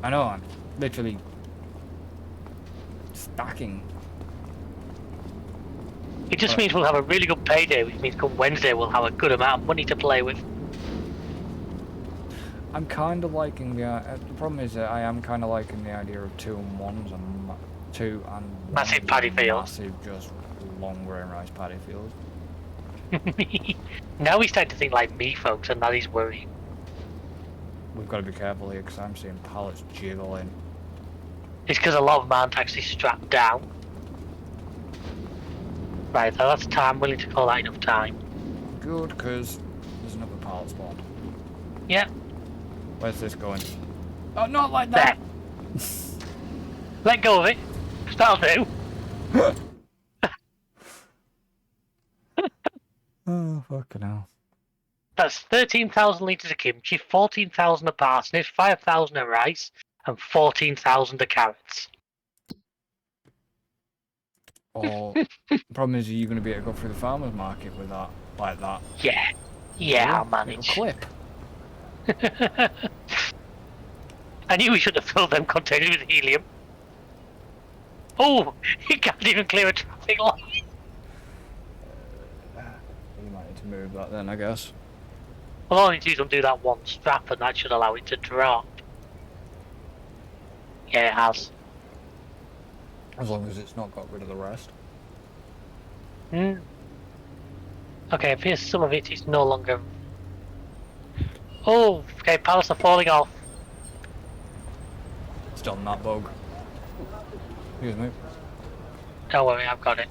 I know, I'm literally stacking. It just means we'll have a really good payday, which means come Wednesday we'll have a good amount of money to play with. I'm kind of liking the problem is that I am kind of liking the idea of 2-in-1s and 2-and-1 Massive paddy fields. massive, just long grain rice paddy fields. Now he's starting to think like me, folks, and that is worrying. We've got to be careful here because I'm seeing pallets jiggling. It's because a lot of them aren't actually strapped down. Right, so that's time. I'm willing to call that enough time. Good, because there's another pallet spawn. Yeah. Where's this going? Oh, not like that! There. Let go of it. That'll do. Oh, fucking hell. That's 13,000 litres of kimchi, 14,000 of parsnips, 5,000 of rice, and 14,000 of carrots. Or, the problem is, are you going to be able to go through the farmer's market with that, like that? Yeah. Yeah, Really? I'll manage. It'll clip. I knew we should have filled them containers with helium. Oh, he can't even clear a traffic light. You might need to move that then, I guess. Well, all I need to do is undo that one strap, and that should allow it to drop. Yeah, it has. As long as it's not got rid of the rest. Hmm. Okay, appears some of it is no longer. Oh, okay, pallets are falling off. Still not bug. Excuse me. Don't worry, I've got it.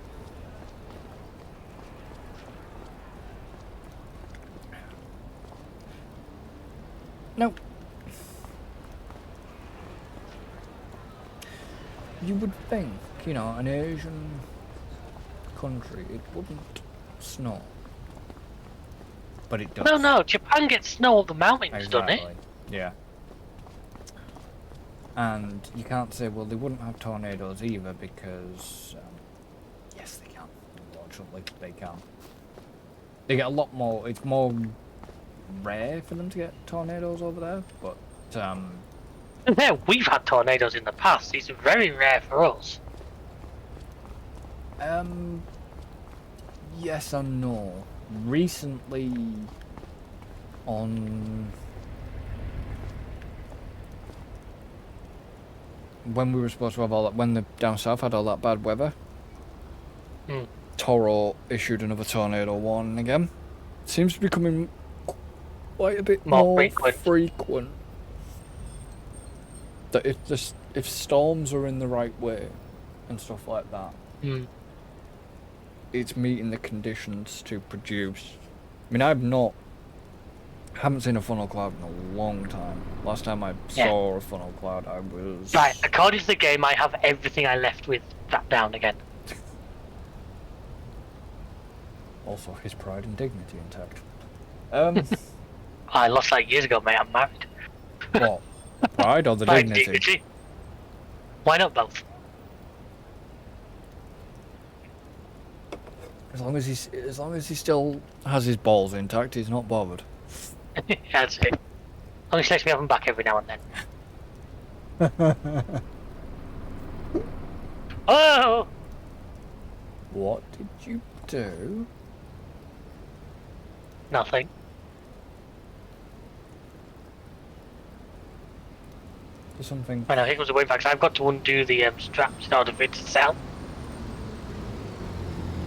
No. You would think, you know, an Asian country, it wouldn't snow. But it does. Well, no, Japan gets snow up the mountains, Exactly. doesn't it? Yeah. And you can't say, well, they wouldn't have tornadoes either because, yes, they can. Unfortunately, they can. They get a lot more. It's more rare for them to get tornadoes over there, but And there, we've had tornadoes in the past. It's very rare for us. yes and no. Recently, on when we were supposed to have all that, when the down south had all that bad weather, Toro issued another tornado warning again. Seems to be becoming quite a bit more frequent. That if storms are in the right way and stuff like that, it's meeting the conditions to produce. I mean, haven't seen a funnel cloud in a long time. Last time I saw a funnel cloud, I was... Right, according to the game, I have everything I left with that down again. Also, his pride and dignity intact. I lost that years ago, mate. I'm married. What? Pride or the dignity? Why not both? As long as he still has his balls intact, he's not bothered. That's it. Only lets me have them back every now and then. Oh! What did you do? Nothing. Something. I know, here comes the way back. I've got to undo the straps in order for it to sell.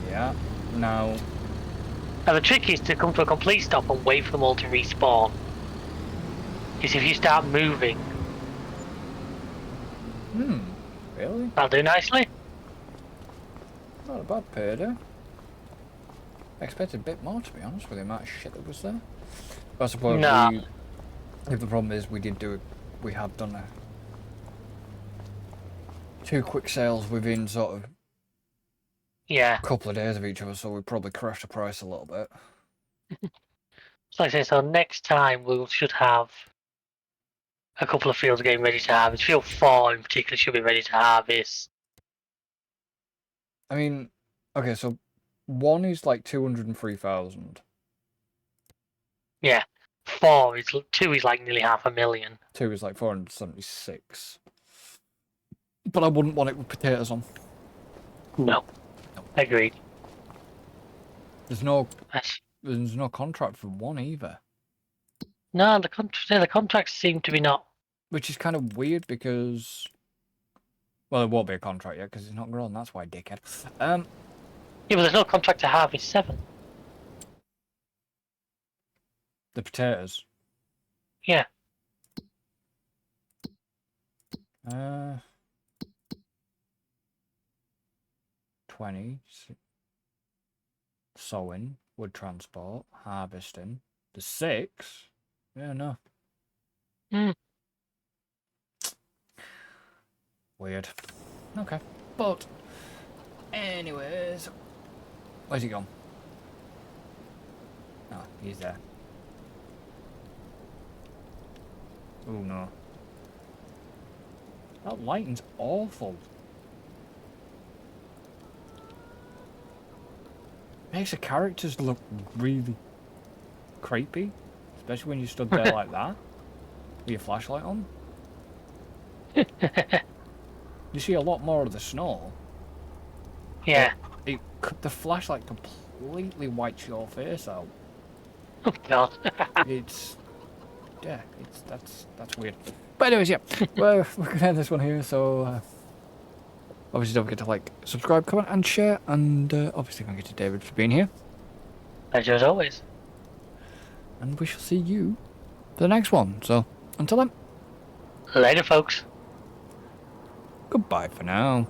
Yeah. Now. Now the trick is to come to a complete stop and wait for them all to respawn. Because if you start moving... Really? That'll do nicely. Not a bad payday. I expected a bit more, to be honest, with the amount of shit that was there. But I suppose if the problem is we have done 2 quick sales within sort of a couple of days of each other, so we probably crashed the price a little bit. So like I say, so next time we should have a couple of fields getting ready to harvest. Field 4 in particular should be ready to harvest. I mean, okay, so 1 is like 203,000. Yeah. 2 is like nearly 500,000. 2 is like 476. But I wouldn't want it with potatoes on. No. Agreed. There's no contract for 1 either. No, the contracts seem to be not. Which is kind of weird because... Well, it won't be a contract yet because it's not grown. That's why, dickhead. Yeah, but there's no contract to harvest 7. The potatoes. Yeah. 20. Sowing, wood transport, harvesting. The 6? Yeah, no. Mm. Weird. Okay. But, anyways. Where's he gone? Oh, he's there. Oh no. That lighting's awful. Makes the characters look really creepy. Especially when you stood there like that. With your flashlight on. You see a lot more of the snow. Yeah. The flashlight completely wipes your face out. Oh god. It's... Yeah, that's weird. But anyways, yeah. Well, we're going to end this one here, so... obviously don't forget to like, subscribe, comment and share. And obviously thank you to David for being here. Pleasure as always. And we shall see you for the next one. So, until then. Later, folks. Goodbye for now.